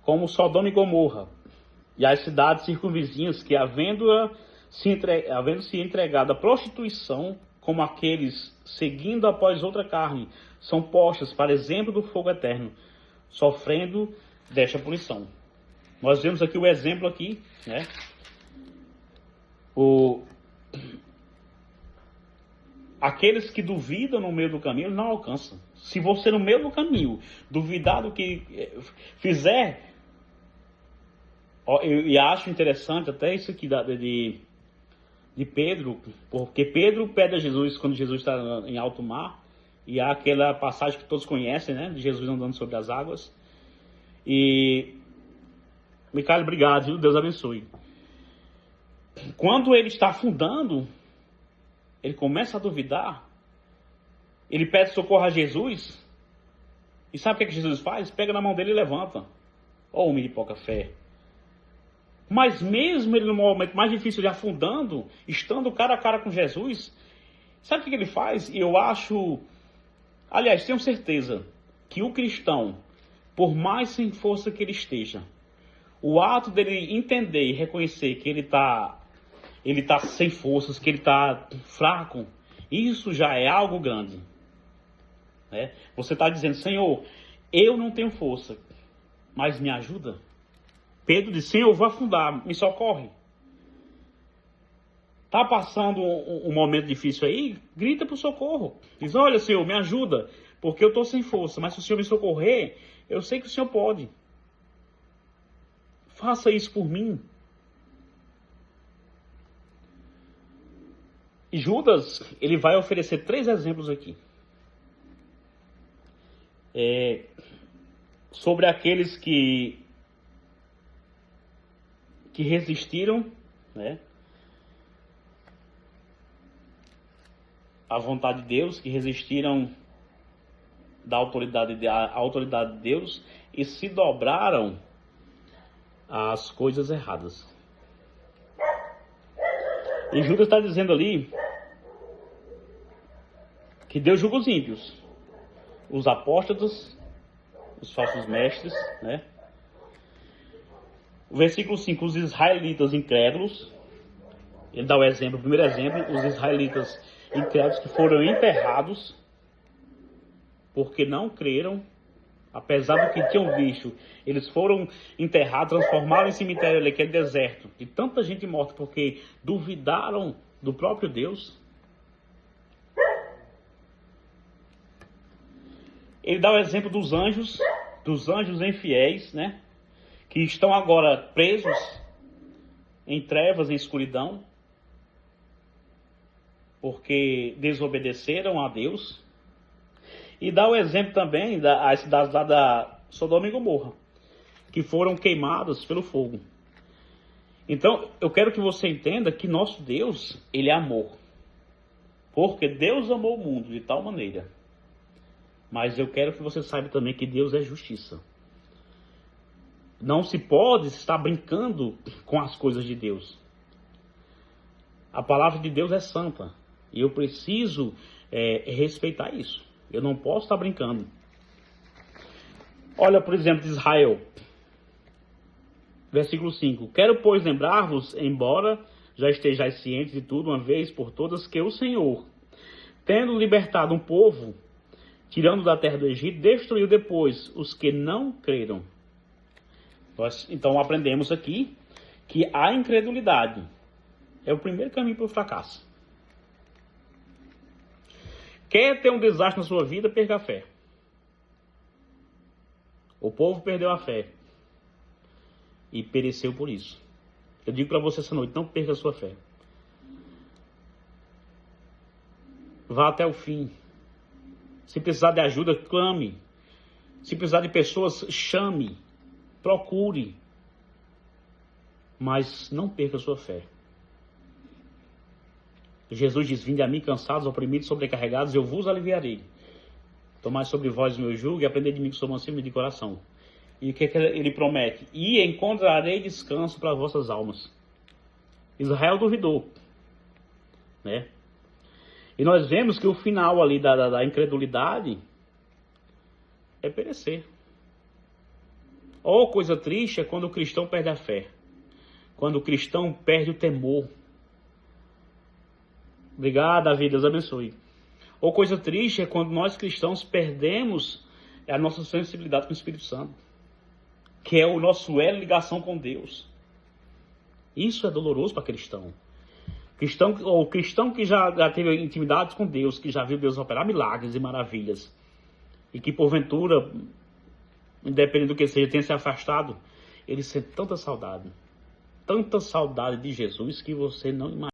como Sodoma e Gomorra, e as cidades circunvizinhas que, havendo-se entregado à prostituição, como aqueles seguindo após outra carne, são postas para exemplo do fogo eterno, sofrendo desta punição. Nós vemos aqui o exemplo aqui, né? Aqueles que duvidam no meio do caminho não alcançam. Se você no meio do caminho duvidar do que fizer, eu acho interessante até isso aqui de Pedro, porque Pedro pede a Jesus quando Jesus está em alto mar, e há aquela passagem que todos conhecem, né, de Jesus andando sobre as águas. E Micael, obrigado, viu? Deus abençoe. Quando ele está afundando, ele começa a duvidar, ele pede socorro a Jesus, e sabe o que Jesus faz? Pega na mão dele e levanta. Oh, homem de pouca fé. Mas mesmo ele no momento mais difícil de afundando, estando cara a cara com Jesus, sabe o que ele faz? E eu acho, aliás, tenho certeza que o cristão, por mais sem força que ele esteja, o ato dele entender e reconhecer que ele está sem forças, que ele está fraco, isso já é algo grande. Né? Você está dizendo, Senhor, eu não tenho força, mas me ajuda. Pedro disse, Senhor, eu vou afundar, me socorre. Está passando um momento difícil aí? Grita para o socorro. Diz, olha, Senhor, me ajuda, porque eu estou sem força, mas se o Senhor me socorrer, eu sei que o Senhor pode. Faça isso por mim. E Judas, ele vai oferecer 3 exemplos aqui. Sobre aqueles que resistiram, né, à vontade de Deus, que resistiram à autoridade de Deus e se dobraram às coisas erradas. E Judas está dizendo ali que Deus julga os ímpios, os apóstatas, os falsos mestres, né? O versículo 5, os israelitas incrédulos, ele dá o exemplo, o primeiro exemplo, os israelitas incrédulos que foram enterrados porque não creram, apesar do que tinham visto, eles foram enterrados, transformaram em cemitério ali, aquele deserto, de tanta gente morta porque duvidaram do próprio Deus. Ele dá o exemplo dos anjos infiéis, né? Que estão agora presos em trevas, em escuridão, porque desobedeceram a Deus. E dá o exemplo também das cidades lá da Sodoma e Gomorra, que foram queimadas pelo fogo. Então, eu quero que você entenda que nosso Deus, ele é amor. Porque Deus amou o mundo de tal maneira. Mas eu quero que você saiba também que Deus é justiça. Não se pode estar brincando com as coisas de Deus. A palavra de Deus é santa. E eu preciso respeitar isso. Eu não posso estar brincando. Olha, por exemplo, de Israel. Versículo 5. Quero, pois, lembrar-vos, embora já estejais cientes de tudo, uma vez por todas, que o Senhor, tendo libertado um povo, tirando da terra do Egito, destruiu depois os que não creram. Nós, então, aprendemos aqui que a incredulidade é o primeiro caminho para o fracasso. Quer ter um desastre na sua vida, perca a fé. O povo perdeu a fé e pereceu por isso. Eu digo para você essa noite, não perca a sua fé. Vá até o fim. Se precisar de ajuda, clame. Se precisar de pessoas, chame. Procure. Mas não perca a sua fé. Jesus diz, vinde a mim cansados, oprimidos, sobrecarregados, eu vos aliviarei. Tomai sobre vós o meu jugo e aprendei de mim que sou manso de coração. E o que ele promete? E encontrarei descanso para vossas almas. Israel duvidou, né? E nós vemos que o final ali da incredulidade é perecer. Ou coisa triste é quando o cristão perde a fé. Quando o cristão perde o temor. Obrigado, Davi, Deus abençoe. Ou coisa triste é quando nós cristãos perdemos a nossa sensibilidade com o Espírito Santo, que é o nosso elo de ligação com Deus. Isso é doloroso para cristão. O cristão que já teve intimidades com Deus, que já viu Deus operar milagres e maravilhas, e que porventura, independente do que seja, tenha se afastado, ele sente tanta saudade de Jesus que você não imagina.